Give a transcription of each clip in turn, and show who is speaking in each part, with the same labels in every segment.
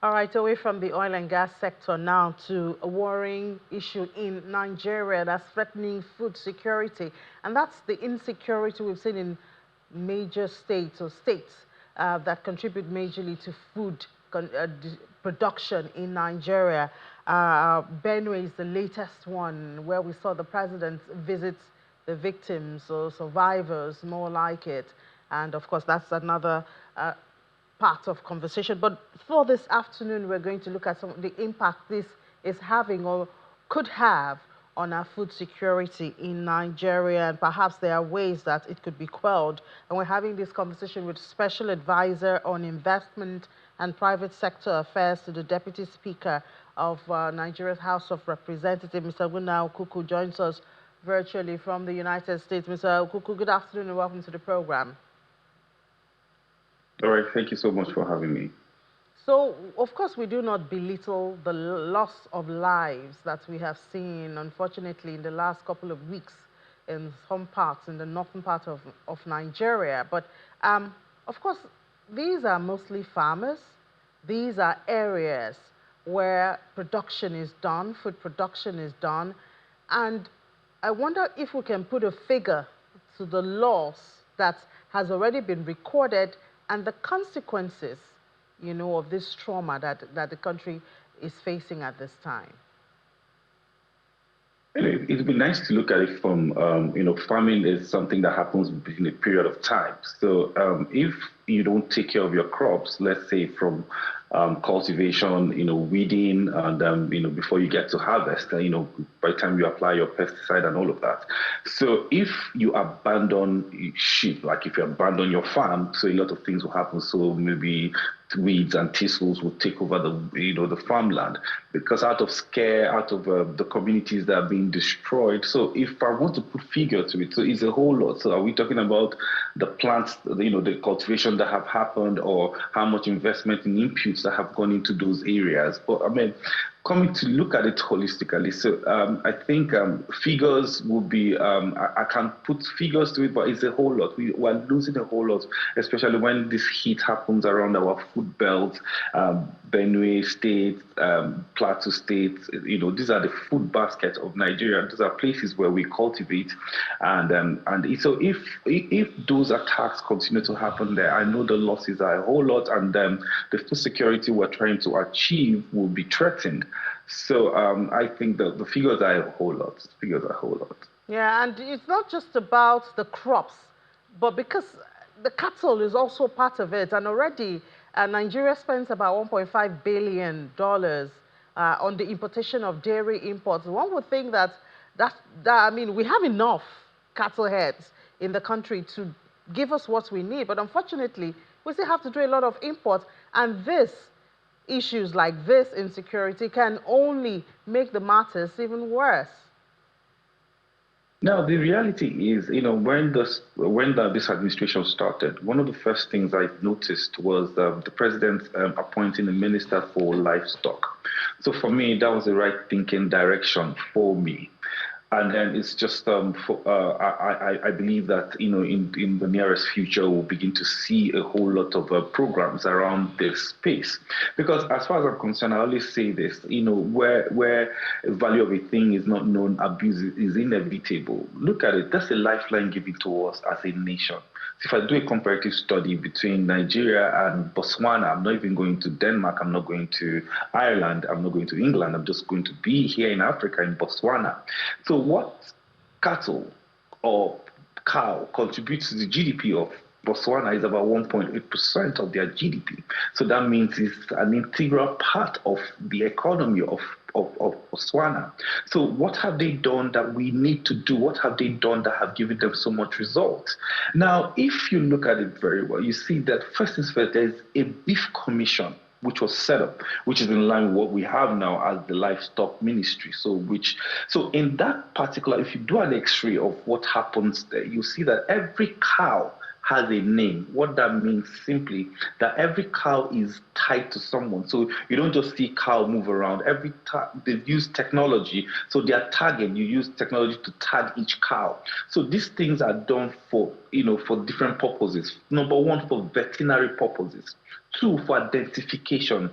Speaker 1: All right, away from the oil and gas sector now to a worrying issue in Nigeria that's threatening food security. And that's the insecurity we've seen in major states or states that contribute majorly to food production in Nigeria. Benue is the latest one where we saw the president visit the victims or survivors, more like it. And of course, that's another part of conversation. But for this afternoon, we're going to look at some of the impact this is having or could have on our food security in Nigeria, and perhaps there are ways that it could be quelled. And we're having this conversation with Special Advisor on Investment and Private Sector Affairs to the Deputy Speaker of Nigeria's House of Representatives, Mr. Guna Okuku, joins us virtually from the United States. Mr. Okuku, good afternoon and welcome to the program.
Speaker 2: All right, thank you so much for having me.
Speaker 1: So, of course, we do not belittle the loss of lives that we have seen, unfortunately, in the last couple of weeks in some parts, in the northern part of Nigeria. But, of course, these are mostly farmers. These are areas where production is done, food production is done. And I wonder if we can put a figure to the loss that has already been recorded and the consequences, you know, of this trauma that the country is facing at this time.
Speaker 2: It'd be nice to look at it from, farming is something that happens in a period of time. So if you don't take care of your crops, let's say from cultivation, weeding, and, before you get to harvest, by the time you apply your pesticide and all of that. So if you abandon sheep, like if you abandon your farm, so a lot of things will happen. So maybe weeds and thistles will take over the farmland, because out of scare, out of the communities that are being destroyed. So if I want to put figure to it, so it's a whole lot. So are we talking about the plants, the cultivation that have happened, or how much investment in inputs that have gone into those areas? But I mean, coming to look at it holistically, so I think figures would be, I can't put figures to it, but it's a whole lot. We're losing a whole lot, especially when this heat happens around our food belt, Benue State, Plateau State. These are the food basket of Nigeria. These are places where we cultivate, and so if those attacks continue to happen there, I know the losses are a whole lot, and the food security we're trying to achieve will be threatened. So I think the figures are a whole lot.
Speaker 1: Yeah, and it's not just about the crops, but because the cattle is also part of it, and already Nigeria spends about $1.5 billion on the importation of dairy imports. One would think that I mean, we have enough cattle heads in the country to give us what we need, but unfortunately, we still have to do a lot of imports, and issues like this insecurity can only make the matters even worse.
Speaker 2: Now, the reality is, when this administration started, one of the first things I noticed was the president appointing a minister for livestock. So for me, that was the right thinking direction for me. And then it's just, I believe that, in the nearest future, we'll begin to see a whole lot of programs around this space. Because as far as I'm concerned, I always say this, where the value of a thing is not known, abuse is inevitable. Look at it, that's a lifeline given to us as a nation. If I do a comparative study between Nigeria and Botswana, I'm not even going to Denmark, I'm not going to Ireland, I'm not going to England, I'm just going to be here in Africa, in Botswana. So what cattle or cow contributes to the GDP of Botswana is about 1.8% of their GDP. So that means it's an integral part of the economy of Botswana. So what have they done that we need to do? What have they done that have given them so much results? Now, if you look at it very well, you see that first things first, there's a beef commission which was set up, which is in line with what we have now as the livestock ministry. So in that particular, if you do an x-ray of what happens there, you see that every cow has a name. What that means simply that every cow is tied to someone. So you don't just see cow move around. They use technology. So they are tagging. You use technology to tag each cow. So these things are done for different purposes. Number one, for veterinary purposes. Two, for identification.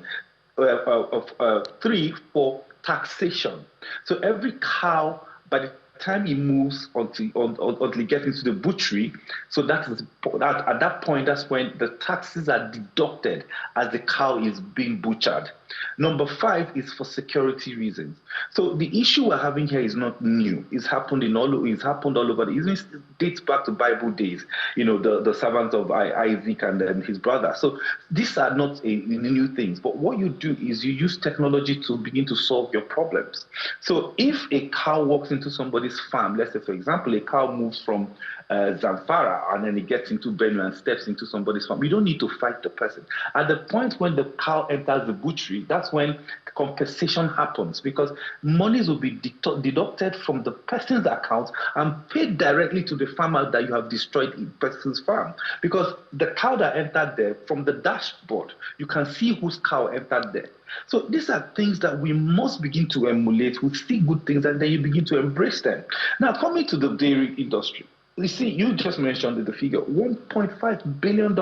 Speaker 2: three for taxation. So every cow, by the time it moves until it gets into the butchery, so that at that point, that's when the taxes are deducted as the cow is being butchered. Number five is for security reasons. So the issue we're having here is not new. It's happened all over. It even dates back to Bible days. The servants of Isaac and his brother. So these are not new things. But what you do is you use technology to begin to solve your problems. So if a cow walks into somebody's farm, let's say for example, a cow moves from Zamfara and then it gets into Benue and steps into somebody's farm, you don't need to fight the person. At the point when the cow enters the butchery, that's when compensation happens, because monies will be deducted from the person's account and paid directly to the farmer that you have destroyed the person's farm. Because the cow that entered there, from the dashboard, you can see whose cow entered there. So these are things that we must begin to emulate. We see good things and then you begin to embrace them. Now, coming to the dairy industry. You see, you just mentioned the figure, $1.5 billion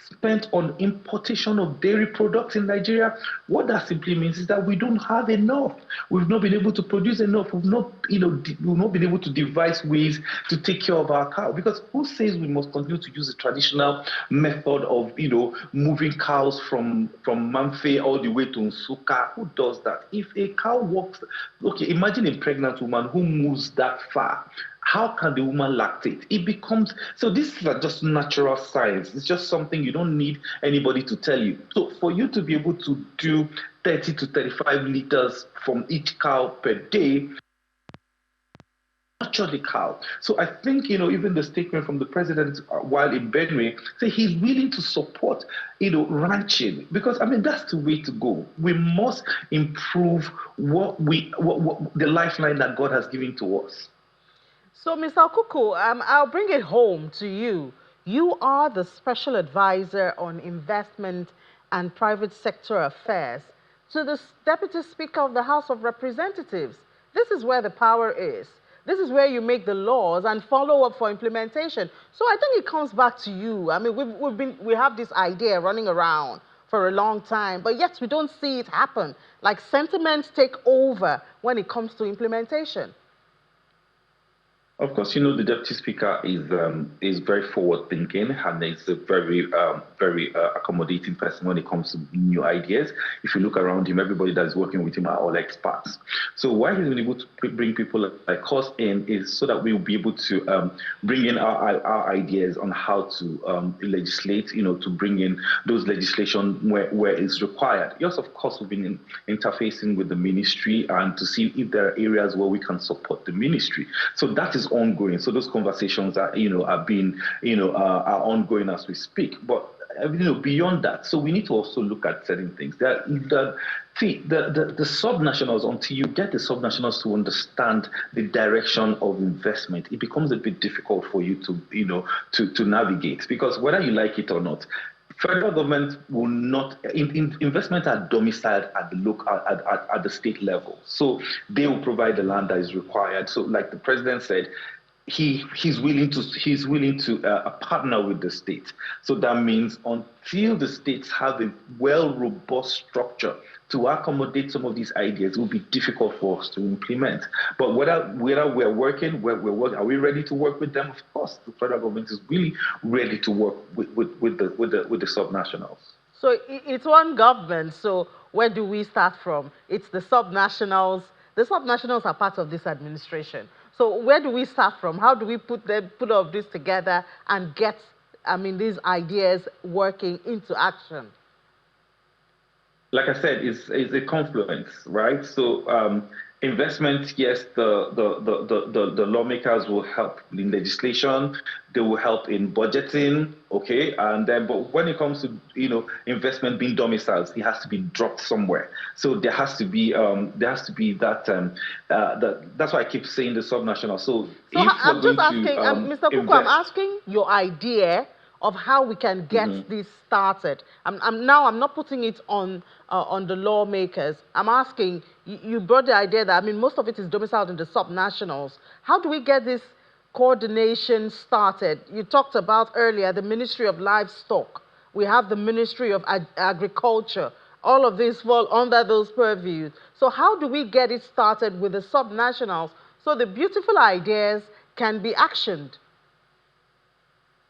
Speaker 2: spent on importation of dairy products in Nigeria. What that simply means is that we don't have enough. We've not been able to produce enough. We've not been able to devise ways to take care of our cow. Because who says we must continue to use the traditional method of, moving cows from Manfe all the way to Nsuka? Who does that? If a cow walks, okay, imagine a pregnant woman who moves that far. How can the woman lactate? It becomes, so this is just natural science. It's just something you don't need anybody to tell you. So for you to be able to do 30 to 35 liters from each cow per day, nurture the cow. So I think, even the statement from the president while in Benue, say he's willing to support, ranching, because that's the way to go. We must improve the lifeline that God has given to us.
Speaker 1: So, Mr. Okuku, I'll bring it home to you. You are the special advisor on investment and private sector affairs to the Deputy Speaker of the House of Representatives. This is where the power is. This is where you make the laws and follow up for implementation. So I think it comes back to you. We have this idea running around for a long time, but yet we don't see it happen. Like sentiments take over when it comes to implementation.
Speaker 2: Of course, the deputy speaker is very forward thinking and is a very accommodating person when it comes to new ideas. If you look around him, everybody that is working with him are all experts. So why he's been able to bring people like us in is so that we will be able to bring in our ideas on how to legislate, to bring in those legislation where it's required. Yes, of course, we've been interfacing with the ministry and to see if there are areas where we can support the ministry. So that is ongoing. So those conversations are ongoing as we speak. But beyond that, so we need to also look at certain things. The subnationals, until you get the subnationals to understand the direction of investment, it becomes a bit difficult for you to navigate, because whether you like it or not, federal government will not investment are domiciled at the local at the state level, so they will provide the land that is required. So, like the president said, he's willing to partner with the state. So that means until the states have a robust structure to accommodate some of these ideas, it will be difficult for us to implement. But whether we're working, are we ready to work with them? Of course, the federal government is really ready to work with the subnationals.
Speaker 1: So it's one government. So where do we start from? It's the subnationals. The subnationals are part of this administration. So where do we start from? How do we put all of this together and get, these ideas working into action?
Speaker 2: Like I said, it's a confluence, right? So investment, yes, the lawmakers will help in legislation, they will help in budgeting, okay, and then but when it comes to investment being domiciled, it has to be dropped somewhere. So there has to be that that's why I keep saying the subnational. So if
Speaker 1: I'm just asking, Mr. Kuku, I'm asking your idea of how we can get this started. I'm not putting it on the lawmakers. I'm asking, you brought the idea that, most of it is domiciled in the subnationals. How do we get this coordination started? You talked about earlier the Ministry of Livestock. We have the Ministry of Agriculture. all of these fall under those purviews. So how do we get it started with the subnationals so the beautiful ideas can be actioned?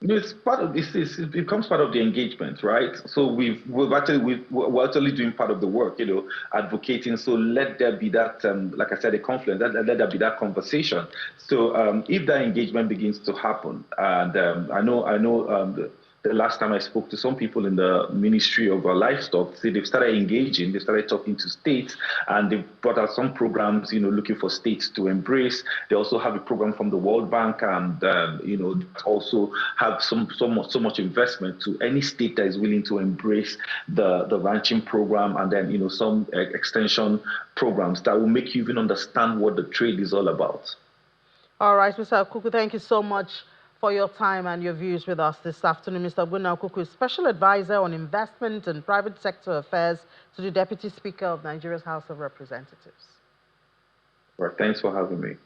Speaker 2: It's part of this. It becomes part of the engagement, right? So we're actually doing part of the work, advocating. So let there be that, like I said, a confluence. Let there be that conversation. So if that engagement begins to happen, and the last time I spoke to some people in the Ministry of Livestock, say they've started engaging, they started talking to states, and they've brought out some programs, looking for states to embrace. They also have a program from the World Bank, and also have so much investment to any state that is willing to embrace the ranching program, and then some extension programs that will make you even understand what the trade is all about.
Speaker 1: All right, Mr. Okuku, thank you so much for your time and your views with us this afternoon. Mr. Benue Okuku is Special Advisor on Investment and Private Sector Affairs to the Deputy Speaker of Nigeria's House of Representatives.
Speaker 2: Well, thanks for having me.